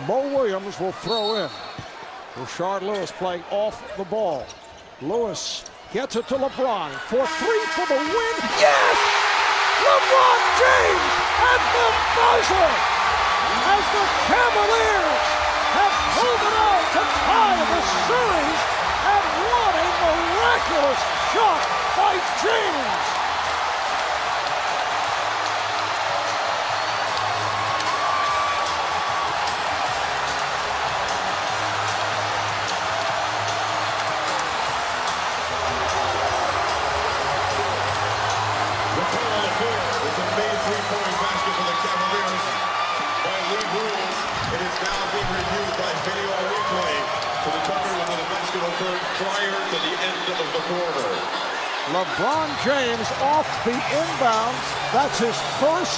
Mo Williams will throw in. Rashard Lewis playing off the ball. Lewis gets it to LeBron for three for the win. Yes! LeBron James at the buzzer as the Cavaliers have pulled it out to tie the series and what a miraculous shot by James. Three-point basket for the Cavaliers by league rules. It is now being reviewed by video replay to determine whether the basket occurred prior to the end of the quarter. LeBron James off the inbounds. That's his first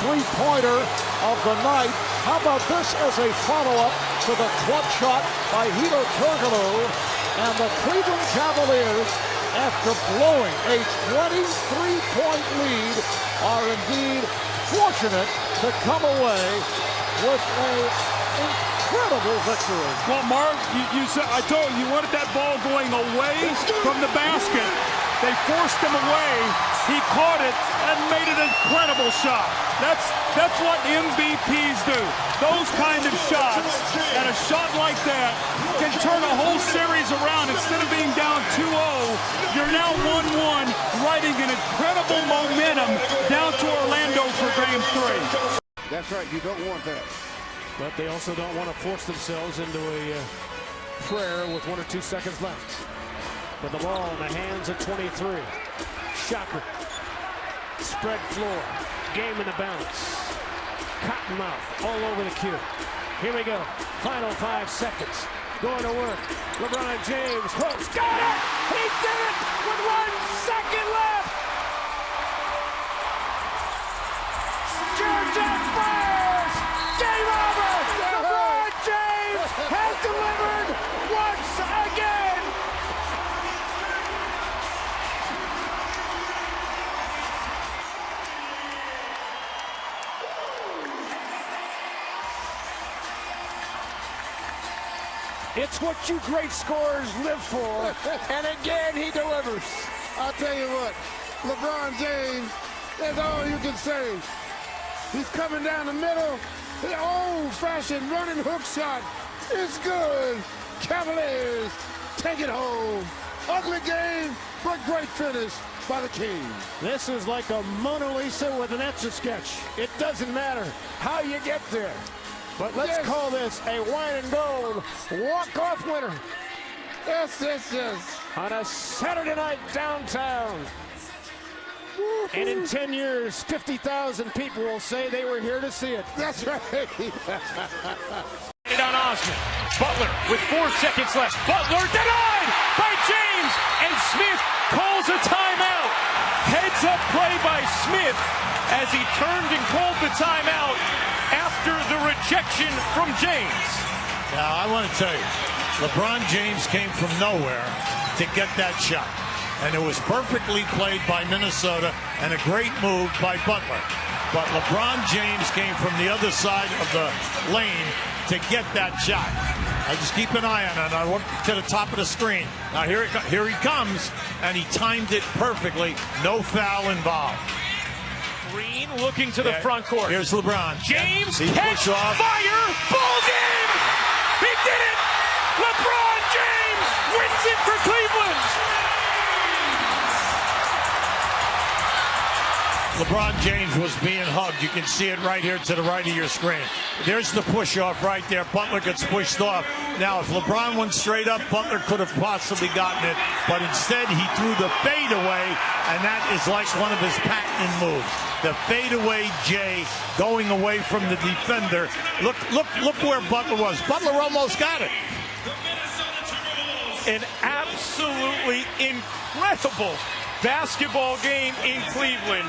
three-pointer of the night. How about this as a follow-up to the clutch shot by Hedo Turkoglu, and the Cleveland Cavaliers, after blowing a 23-point lead, are indeed fortunate to come away with an incredible victory. Well, Mark, you said, I told you wanted that ball going away from the basket. They forced him away. He caught it and made an incredible shot. That's what MVPs do. Those kind of shots, and a shot like that can turn a whole series around. Instead of being down 2-0, you're now 1-1, riding an incredible momentum down to Orlando for Game 3. That's right, you don't want that. But they also don't want to force themselves into a prayer with 1 or 2 seconds left. With the ball in the hands of 23. Shocker. Spread floor. Game in the bounce. Cottonmouth all over the cue. Here we go. Final 5 seconds. Going to work. LeBron James hooks. Got it! He did it with 1 second left! Georgia Spurs! Game over! LeBron James has delivered once again! It's what you great scorers live for, and again he delivers. I'll tell you what, LeBron James, that's all you can say. He's coming down the middle, the old-fashioned running hook shot. It's good. Cavaliers take it home. Ugly game, but great finish by the Kings. This is like a Mona Lisa with an Etch-a-Sketch. It doesn't matter how you get there. But let's call this a wine and gold walk-off winner. Yes, yes, yes. On a Saturday night downtown. And in 10 years, 50,000 people will say they were here to see it. That's right. On Osman. Butler with 4 seconds left. Butler denied by James, and Smith calls a timeout. Heads up play by Smith as he turned and called the timeout after the rejection from James. Now, I want to tell you, LeBron James came from nowhere to get that shot. And it was perfectly played by Minnesota and a great move by Butler. But LeBron James came from the other side of the lane to get that shot. I just keep an eye on it. I look to the top of the screen. Now here he comes, and he timed it perfectly. No foul involved. Green looking to the front court. Here's LeBron. James, He catch, off. fire, ball game! He did it! LeBron James wins it for Cleveland! LeBron James was being hugged. You can see it right here to the right of your screen. There's the push-off right there. Butler gets pushed off. Now, if LeBron went straight up, Butler could have possibly gotten it. But instead, he threw the fadeaway, and that is like one of his patented moves. The fadeaway J going away from the defender. Look where Butler was. Butler almost got it. An absolutely incredible basketball game in Cleveland.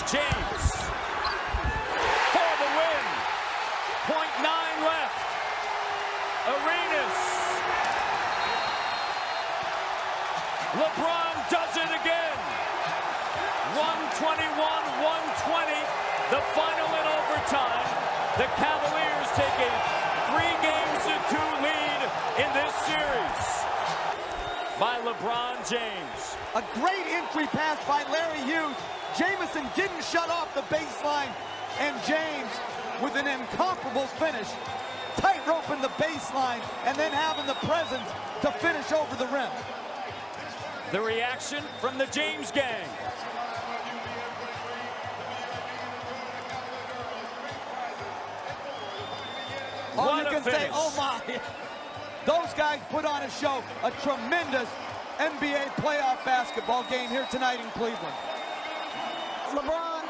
James for the win. 0.9 left. Arenas. LeBron does it again. 121-120. The Cavaliers take a 3-2 lead in this series by LeBron James. A great entry pass by Larry Hughes. Jamison didn't shut off the baseline, and James with an incomparable finish, tightrope in the baseline, and then having the presence to finish over the rim. The reaction from the James gang. All you can say, oh my. Those guys put on a show, a tremendous NBA playoff basketball game here tonight in Cleveland. LeBron,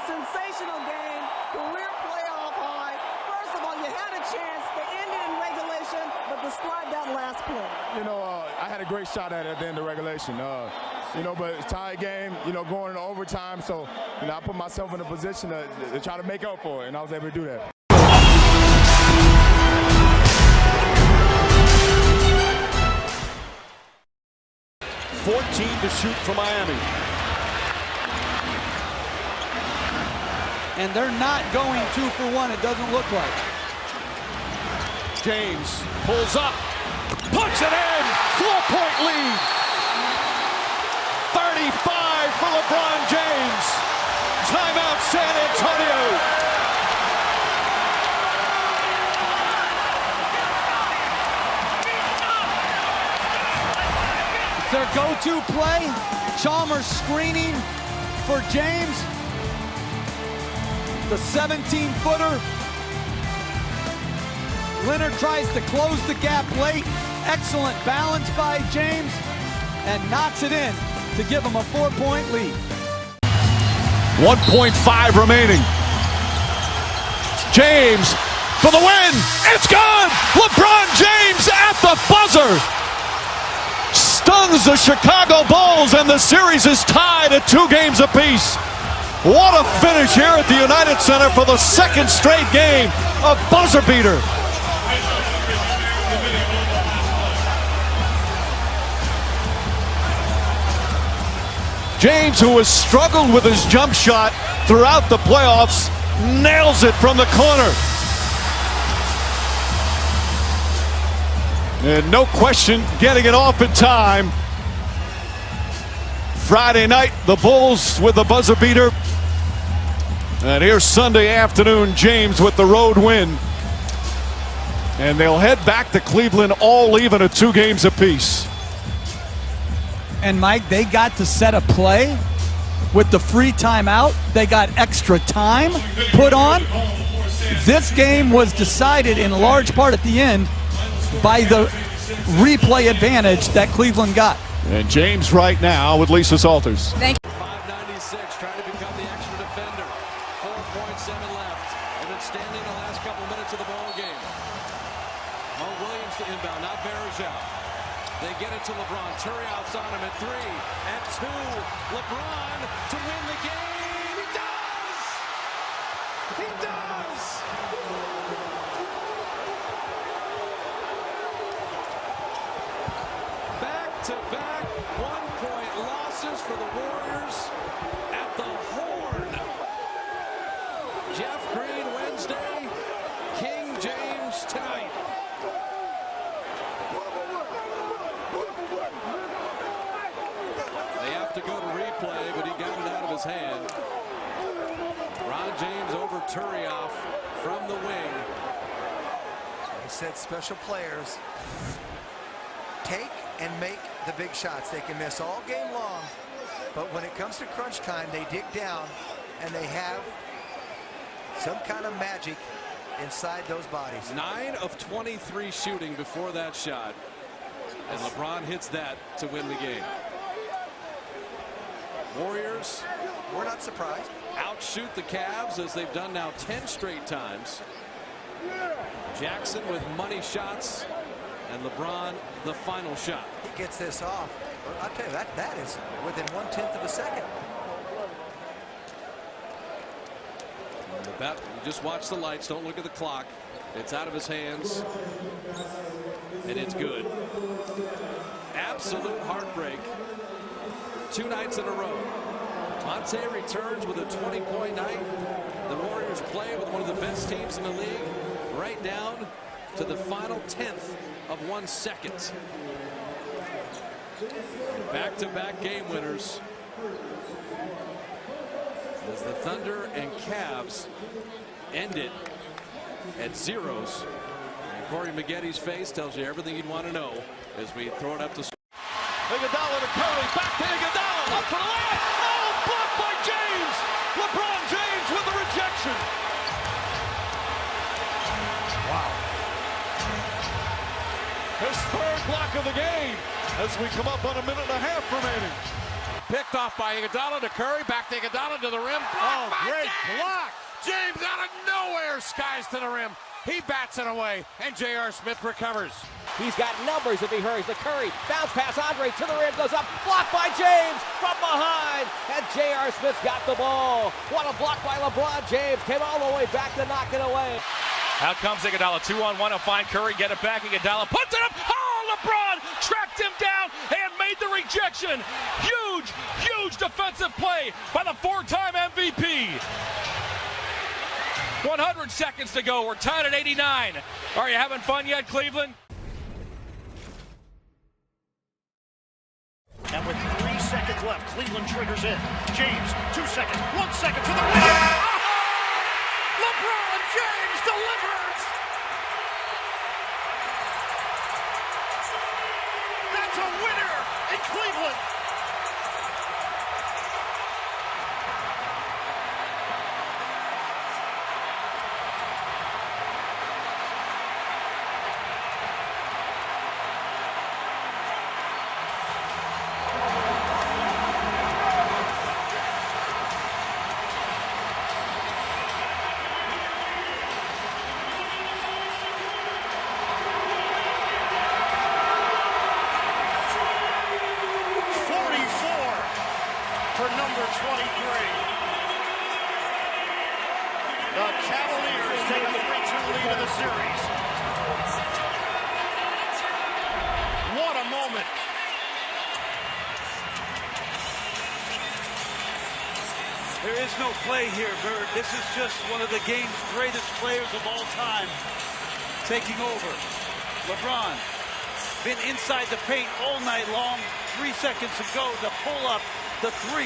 sensational game, career playoff high. First of all, you had a chance to end it in regulation, but to slide that last play. You know, I had a great shot at it at the end of regulation. You know, but it's a tie game, you know, going into overtime. So, you know, I put myself in a position to try to make up for it, and I was able to do that. 14 to shoot for Miami. And they're not going 2 for 1, it doesn't look like. James pulls up, puts it in, 4-point lead. 35 for LeBron James. Timeout San Antonio. Their go-to play, Chalmers screening for James. The 17-footer. Leonard tries to close the gap late. Excellent balance by James and knocks it in to give him a 4-point lead. 1.5 remaining. James for the win. It's good. LeBron James at the buzzer. Stuns the Chicago Bulls, and the series is tied at 2 games apiece. What a finish here at the United Center for the second straight game. A buzzer beater. James, who has struggled with his jump shot throughout the playoffs, nails it from the corner. And no question, getting it off in time. Friday night, the Bulls with the buzzer beater. And here's Sunday afternoon, James with the road win. And they'll head back to Cleveland all even at 2 games apiece. And Mike, they got to set a play with the free timeout. They got extra time put on. This game was decided in large part at the end by the replay advantage that Cleveland got. And James right now with Lisa Salters. Thank you. 596, trying to become the extra defender. 4.7 left. And then standing the last couple minutes of the ball game. Mo Williams to inbound, not Varejao. They get it to LeBron. Turioff's on him at 3 and 2. LeBron to win the game. He does! He does! Back-to-back 1-point losses for the Warriors at the Horn. Jeff Green Wednesday, King James tonight. They have to go to replay, but he got it out of his hand. Ron James over Turioff from the wing. I said special players take and make the big shots. They can miss all game long, but when it comes to crunch time, they dig down and they have some kind of magic inside those bodies. 9 of 23 shooting before that shot, and LeBron hits that to win the game. Warriors, we're not surprised, outshoot the Cavs as they've done now 10 straight times. Jackson with money shots, and LeBron the final shot. He gets this off. I'll tell you, that is within 1/10 of a second. The bet, you just watch the lights, don't look at the clock. It's out of his hands, and it's good. Absolute heartbreak. 2 nights in a row. Monte returns with a 20-point night. The Warriors Cavaliers play with one of the best teams in the league, right down to the final 1/10 of 1 second. Back-to-back game winners as the Thunder and Cavs end it at zeros. And Corey Maggetti's face tells you everything you'd want to know as we throw it up to Iguodala to Curry, back to Iguodala, up for the layup. Oh, blocked by James. LeBron James with the rejection. Wow. His third block of the game as we come up on 1.5 minutes remaining. Picked off by Iguodala to Curry, back to Iguodala to the rim. Oh, great James. block. James out of nowhere skies to the rim. He bats it away, and J.R. Smith recovers. He's got numbers if he hurries. The Curry bounce pass, Andre to the rim, goes up, blocked by James from behind, and J.R. Smith's got the ball. What a block by LeBron James, came all the way back to knock it away. Out comes Iguodala, 2-on-1, he'll find Curry, get it back, Iguodala puts it up. Oh, LeBron tracked him down and made the rejection. Huge, huge defensive play by the 4-time MVP. 100 seconds to go. We're tied at 89. Are you having fun yet, Cleveland? And with 3 seconds left, Cleveland triggers in. James, 2 seconds, 1 second to the rim. LeBron James delivers. That's a winner in Cleveland. For number 23. The Cavaliers take a 3-2 lead in the series. What a moment. There is no play here, Bird. This is just one of the game's greatest players of all time taking over. LeBron, been inside the paint all night long. 3 seconds to go to pull up the 3,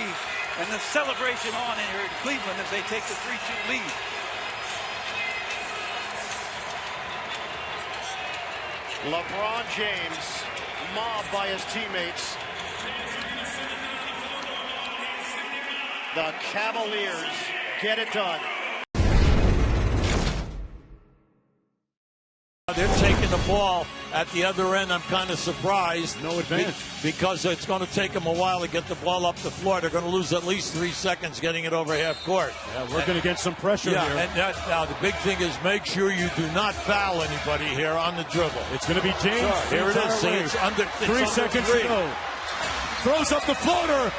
and the celebration on here in Cleveland as they take the 3-2 lead. LeBron James mobbed by his teammates. The Cavaliers get it done. They're taking the ball at the other end. I'm kind of surprised. No advantage. Because it's going to take them a while to get the ball up the floor. They're going to lose at least 3 seconds getting it over half court. Yeah, we're going to get some pressure here. And now the big thing is make sure you do not foul anybody here on the dribble. It's going to be James. Here it is. See, it's under 3 seconds to go. Throws up the floater.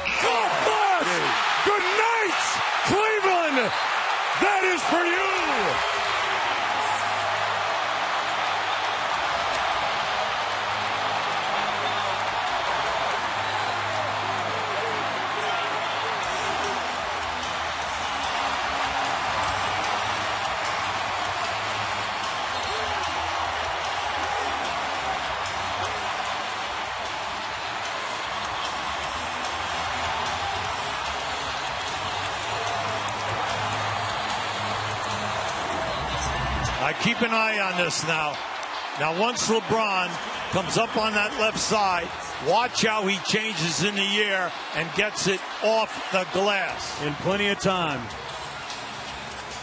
Good night, Cleveland. That is for you. I keep an eye on this now. Now, once LeBron comes up on that left side, watch how he changes in the air and gets it off the glass. In plenty of time.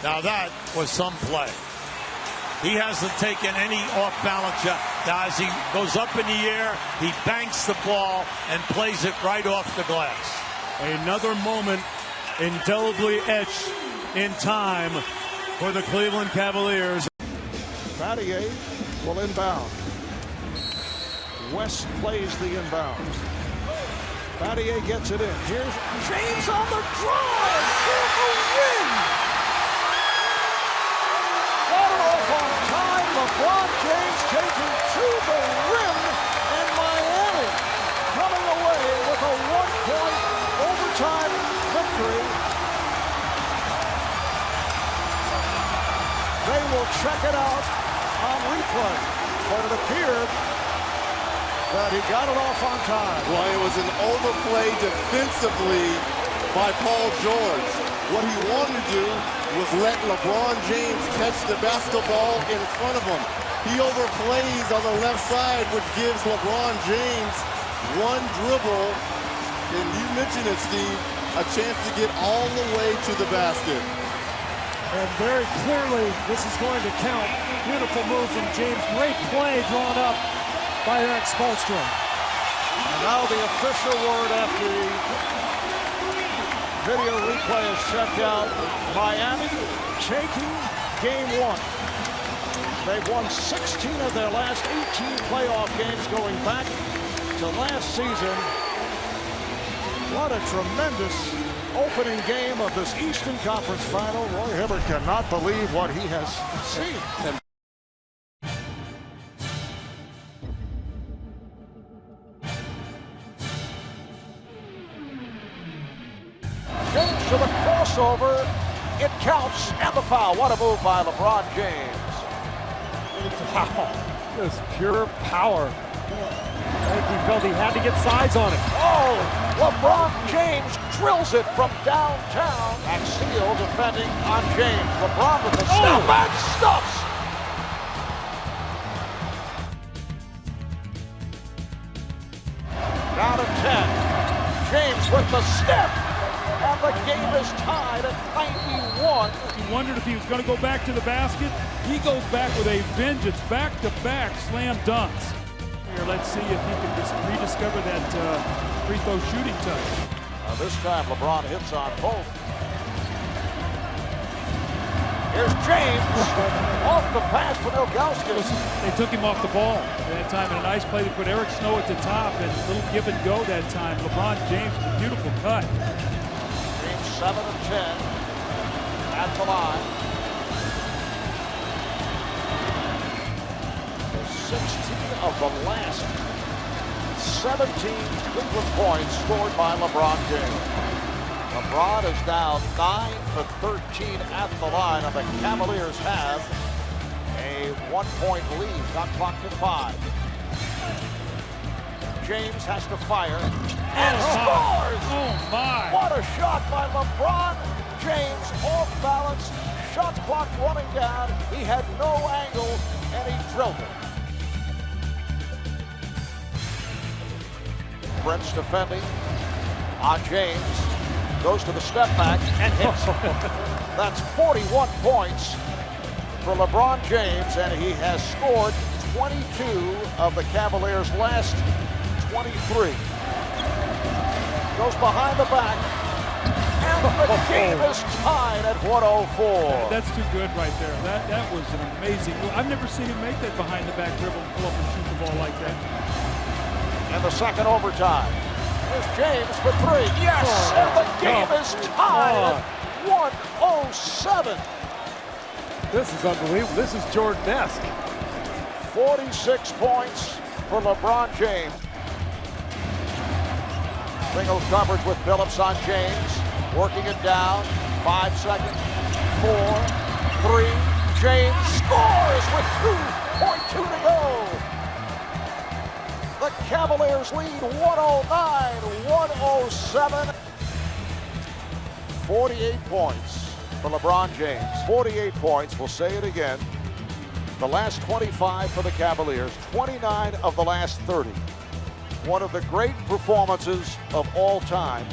Now, that was some play. He hasn't taken any off-balance shot. Now, as he goes up in the air, he banks the ball and plays it right off the glass. Another moment indelibly etched in time for the Cleveland Cavaliers. Battier will inbound. West plays the inbound. Battier gets it in. Here's James on the drive for the win. Got it off on time. LeBron James taking to the rim in Miami. Coming away with a 1-point overtime victory. will check it out on replay. But it appeared that he got it off on time. Well, it was an overplay defensively by Paul George. What he wanted to do was let LeBron James catch the basketball in front of him. He overplays on the left side, which gives LeBron James one dribble, and you mentioned it, Steve, a chance to get all the way to the basket. And very clearly, this is going to count. Beautiful move from James. Great play drawn up by Eric Spoelstra. And now the official word after the video replay is checked out. Miami taking game one. They've won 16 of their last 18 playoff games going back to last season. What a tremendous opening game of this Eastern Conference Final. Roy Hibbert cannot believe what he has seen. James to the crossover. It counts, and the foul. What a move by LeBron James. Wow, just pure power. I think he felt he had to get size on it. Oh, LeBron James drills it from downtown. Axial defending on James. LeBron with the step back stuffs. Down to 10. James with the step. And the game is tied at 91. He wondered if he was going to go back to the basket. He goes back with a vengeance, back-to-back slam dunks. Here, let's see if he can just rediscover that free throw shooting touch. This time LeBron hits on both. Here's James off the pass for Ilgauskas. They took him off the ball at that time, and a nice play to put Eric Snow at the top, and a little give and go that time. LeBron James with a beautiful cut. 7 of 10 at the line. 16 of the last 17 Cleveland points scored by LeBron James. LeBron is now 9 for 13 at the line, and the Cavaliers have a 1-point lead. Got clock to 5. James has to fire and scores! Oh my! What a shot by LeBron James, off balance, shot clock running down. He had no angle and he drilled it. Brent's defending on James, goes to the step back and hits. That's 41 points for LeBron James, and he has scored 22 of the Cavaliers' last 23. Goes behind the back, and the game is tied at 104. That's too good right there. That was an amazing move. I've never seen him make that behind the back dribble and pull up and shoot the ball like that. And the second overtime. Here's James for 3. Yes, and the game is tied at 107. This is unbelievable. This is Jordan-esque. 46 points for LeBron James. Single coverage with Phillips on James. Working it down. 5 seconds. 4, 3. James scores with 2.2 to go. The Cavaliers lead 109-107. 48 points for LeBron James. 48 points. We'll say it again. The last 25 for the Cavaliers. 29 of the last 30. One of the great performances of all time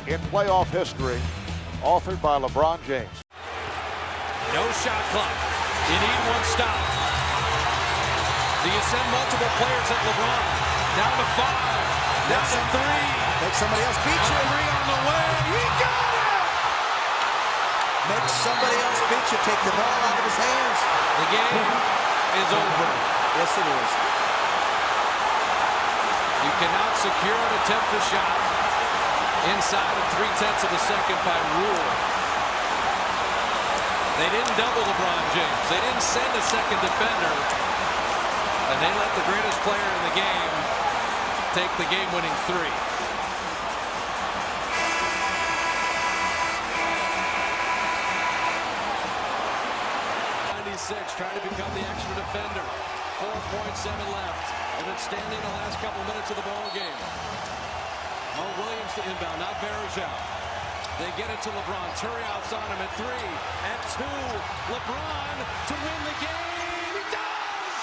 in playoff history, authored by LeBron James. No shot clock. You need one stop. Do you send multiple players at LeBron? Down to 5. Down to 3. Make somebody else beat you. 3 on the way. He got it! Make somebody else beat you. Take the ball out of his hands. The game is over. Yes, it is. You cannot secure an attempted shot inside of 3/10 of a second by rule. They didn't double LeBron James. They didn't send a second defender. And they let the greatest player in the game take the game-winning 3. trying to become the extra defender. 4.7 left. And then standing the last couple minutes of the ball game. Williams to inbound, not Verjao. They get it to LeBron. Turioff's on him at 3 and 2. LeBron to win the game. He does!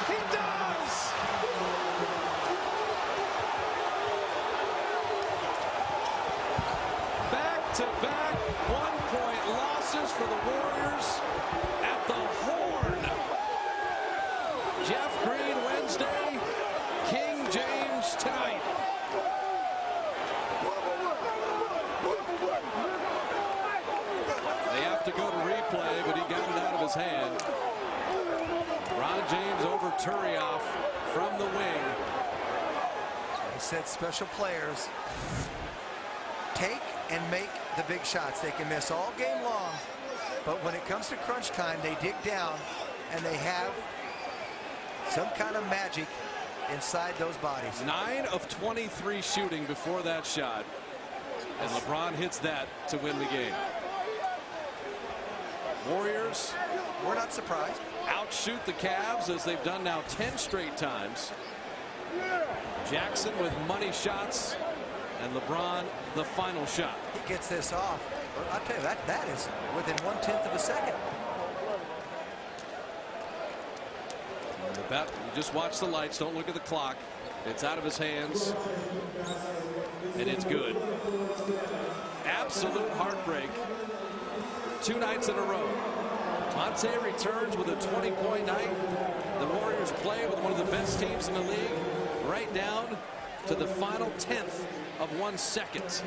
He does! Back-to-back 1-point losses for the Warriors at the Horn. Jeff Green Wednesday, King James tonight. They have to go to replay, but he got it out of his hand. Ron James over Turioff from the wing. He said special players take and make the big shots. They can miss all game long, but when it comes to crunch time, they dig down and they have some kind of magic inside those bodies. 9 of 23 shooting before that shot, and LeBron hits that to win the game. Warriors, we're not surprised, outshoot the Cavs as they've done now 10 straight times. Jackson with money shots, and LeBron the final shot. He gets this off. I'll tell you, that is within 1/10 of a second. You just watch the lights, don't look at the clock. It's out of his hands, and it's good. Absolute heartbreak. 2 nights in a row. Monte returns with a 20-point night. The Warriors play with one of the best teams in the league, right down to the final 1/10 of 1 second.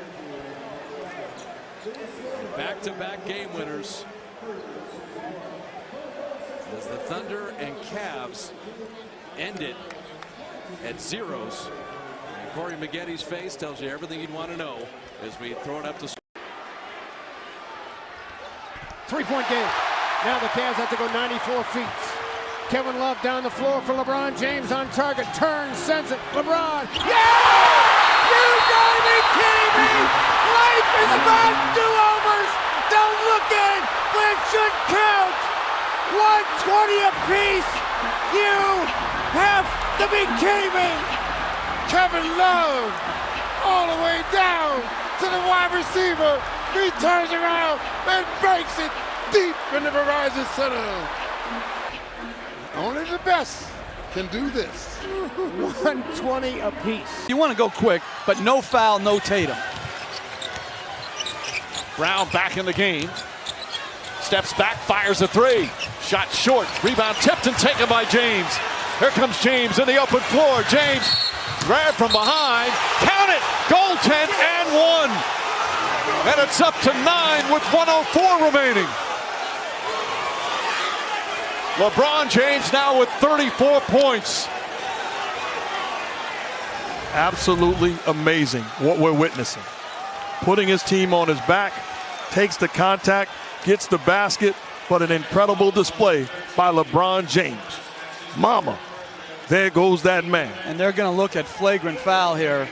Back-to-back game winners as the Thunder and Cavs end it at zeros. And Corey Maggetti's face tells you everything you'd want to know as we throw it up to 3-point game. Now the Cavs have to go 94 feet. Kevin Love down the floor for LeBron James on target. Turns, sends it. LeBron. Yeah! You gotta be kidding me! Life is about do-overs! Don't look at it, but it should count! 120 apiece! You have to be kidding me! Kevin Love all the way down to the wide receiver. He turns around and breaks it deep in the Verizon Center. Only the best can do this. 120 apiece. You want to go quick, but no foul, no Tatum. Brown back in the game. Steps back, fires a 3. Shot short. Rebound tipped and taken by James. Here comes James in the open floor. James grabbed from behind. Count it. Goaltend and 1. And it's up to 9 with 1:04 remaining. LeBron James now with 34 points. Absolutely amazing what we're witnessing. Putting his team on his back, takes the contact, gets the basket, but an incredible display by LeBron James. Mama, there goes that man. And they're going to look at flagrant foul here.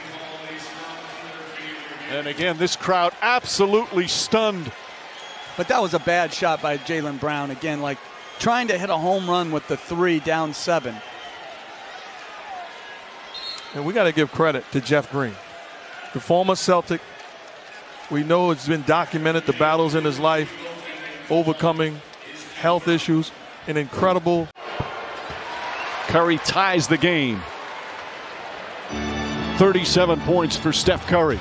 And again, this crowd absolutely stunned. But that was a bad shot by Jaylen Brown. Again, like trying to hit a home run with the 3 down 7. And we got to give credit to Jeff Green, the former Celtic. We know it's been documented, the battles in his life, overcoming health issues, an incredible. Curry ties the game. 37 points for Steph Curry.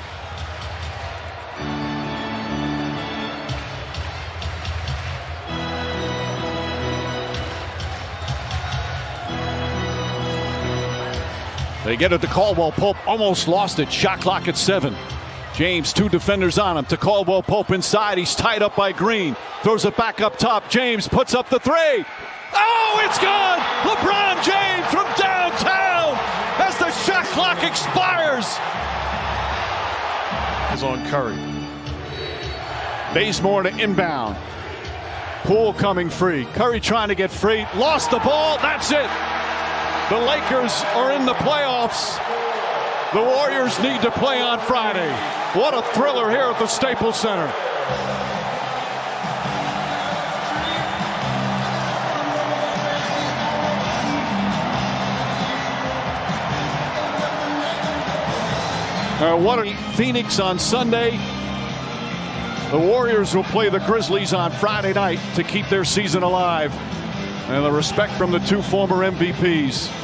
They get it to Caldwell Pope, almost lost it. Shot clock at 7. James, 2 defenders on him. To Caldwell Pope inside. He's tied up by Green. Throws it back up top. James puts up the 3. Oh, it's gone! LeBron James from downtown as the shot clock expires. Is on Curry. Bazemore to inbound. Poole coming free. Curry trying to get free. Lost the ball. That's it. The Lakers are in the playoffs. The Warriors need to play on Friday. What a thriller here at the Staples Center. Phoenix on Sunday. The Warriors will play the Grizzlies on Friday night to keep their season alive. And the respect from the two former MVPs.